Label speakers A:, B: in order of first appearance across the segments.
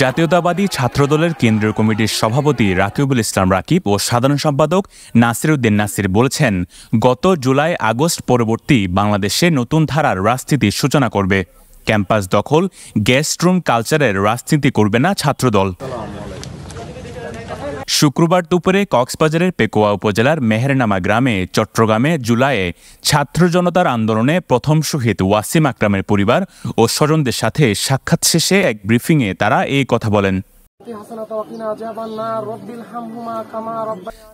A: জাতীয়তাবাদী ছাত্রদলের কেন্দ্রীয় কমিটির সভাপতি রাকিবুল ইসলাম রাকিব ও সাধারণ সম্পাদক নাসির উদ্দিন নাসির বলেছেন, গত জুলাই আগস্ট পরবর্তী বাংলাদেশে নতুন ধারার রাজনীতির সূচনা করবে। ক্যাম্পাস দখল, গেস্ট রুম কালচারের রাজনীতি করবে না ছাত্রদল। শুক্রবার দুপুরে কক্সবাজারের পেকুয়া উপজেলার মেহেরনামা গ্রামে চট্টগ্রামে জুলাইয়ে ছাত্র জনতার আন্দোলনে প্রথম শহীদ ওয়াসিম আকরামের পরিবার ও স্বজনদের সাথে সাক্ষাৎ শেষে এক ব্রিফিংয়ে তারা এই কথা বলেন।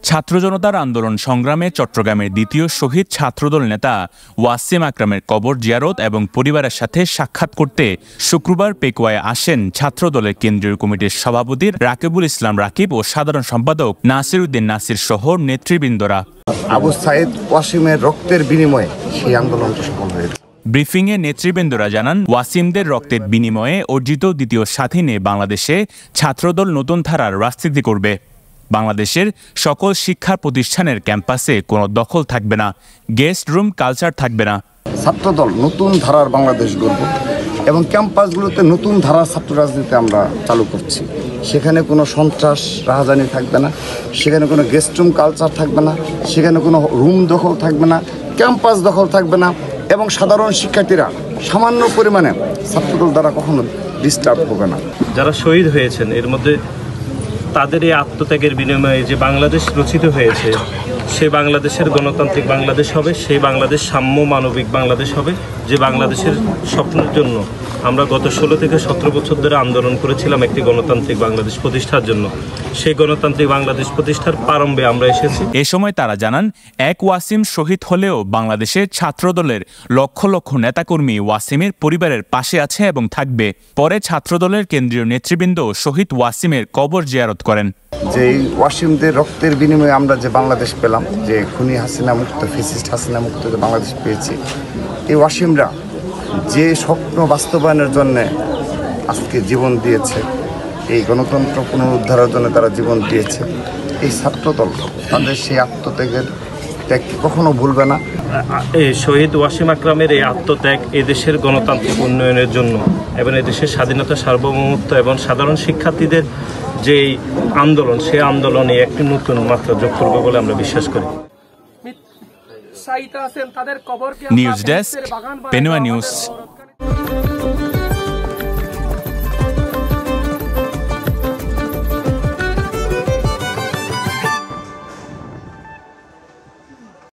A: ছাত্র জনতার আন্দোলন সংগ্রামে চট্টগ্রামের দ্বিতীয় শহীদ ছাত্রদল নেতা ওয়াসিম আকরামের কবর জিয়ারত এবং পরিবারের সাথে সাক্ষাৎ করতে শুক্রবার পেকুয়ায় আসেন ছাত্রদলের কেন্দ্রীয় কমিটির সভাপতি রাকিবুল ইসলাম রাকিব ও সাধারণ সম্পাদক নাসির উদ্দিন নাসির সহ নেতৃবৃন্দরা।
B: আবু সাইদ ওয়াসিমের রক্তের বিনিময়ে সেই আন্দোলনটা সফল হয়েছে।
A: ব্রিফিংয়ে নেতৃবৃন্দরা জানান, ওয়াসিমদের রক্তের বিনিময়ে অর্জিত দ্বিতীয় স্বাধীনে বাংলাদেশে ছাত্রদল নতুন ধারার রাজনীতি করবে। বাংলাদেশের সকল শিক্ষা প্রতিষ্ঠানের ক্যাম্পাসে কোনো দখল থাকবে না, গেস্ট রুম কালচার থাকবে না।
B: ছাত্রদল নতুন ধারার বাংলাদেশ গড়ব এবং ক্যাম্পাসগুলোতে নতুন ধারার ছাত্র রাজনীতি আমরা চালু করছি। সেখানে কোনো সন্ত্রাস রাহাজানি থাকবে না, সেখানে কোনো গেস্ট রুম কালচার থাকবে না, সেখানে কোনো রুম দখল থাকবে না, ক্যাম্পাস দখল থাকবে না এবং সাধারণ শিক্ষার্থীরা সামান্য পরিমাণে ছাত্রদল দ্বারা কখনো ডিস্টার্ব হবে না।
C: যারা শহীদ হয়েছেন এর মধ্যে তাদের এই আত্মত্যাগের বিনিময়ে যে বাংলাদেশ রচিত হয়েছে, সে বাংলাদেশের গণতান্ত্রিক বাংলাদেশ হবে, সেই বাংলাদেশ সাম্য মানবিক বাংলাদেশ হবে, যে বাংলাদেশের স্বপ্নের জন্য আমরা গত 16 থেকে 17 বছর ধরে আন্দোলন করেছিলাম একটি গণতান্ত্রিক বাংলাদেশ প্রতিষ্ঠার জন্য। সেই গণতান্ত্রিক বাংলাদেশ প্রতিষ্ঠার প্রারম্ভে আমরা এসেছি।
A: এ সময় তারা জানান, এক ওয়াসিম শহীদ হলেও বাংলাদেশের ছাত্রদলের লক্ষ লক্ষ নেতাকর্মী ওয়াসিমের পরিবারের পাশে আছে এবং থাকবে। পরে ছাত্রদলের কেন্দ্রীয় নেতৃবৃন্দ শহীদ ওয়াসিমের কবর জিয়ারত করেন।
B: যে ওয়াসিমদের রক্তের বিনিময়ে আমরা যে বাংলাদেশ পেলাম, যে খুনি হাসিনা মুক্ত, ফ্যাসিস্ট হাসিনা মুক্ত যে বাংলাদেশ পেয়েছি, এই ওয়াসিমরা যে স্বপ্ন বাস্তবায়নের জন্য আজকে জীবন দিয়েছে, এই গণতন্ত্র পুনরুদ্ধারের জন্য তারা জীবন দিয়েছে, এই ছাত্রদল তাদের সেই আত্মত্যাগের ত্যাগ কখনো ভুলবে না।
C: এই শহীদ ওয়াসিম আকরামের এই আত্মত্যাগ এদেশের গণতান্ত্রিক উন্নয়নের জন্য এবং এদেশের স্বাধীনতা, সার্বভৌমত্ব এবং সাধারণ শিক্ষার্থীদের যে আন্দোলন, সেই আন্দোলনে একটি নতুন মাত্রা যোগ করবে বলে আমরা বিশ্বাস করি।
A: News desk, Penua news.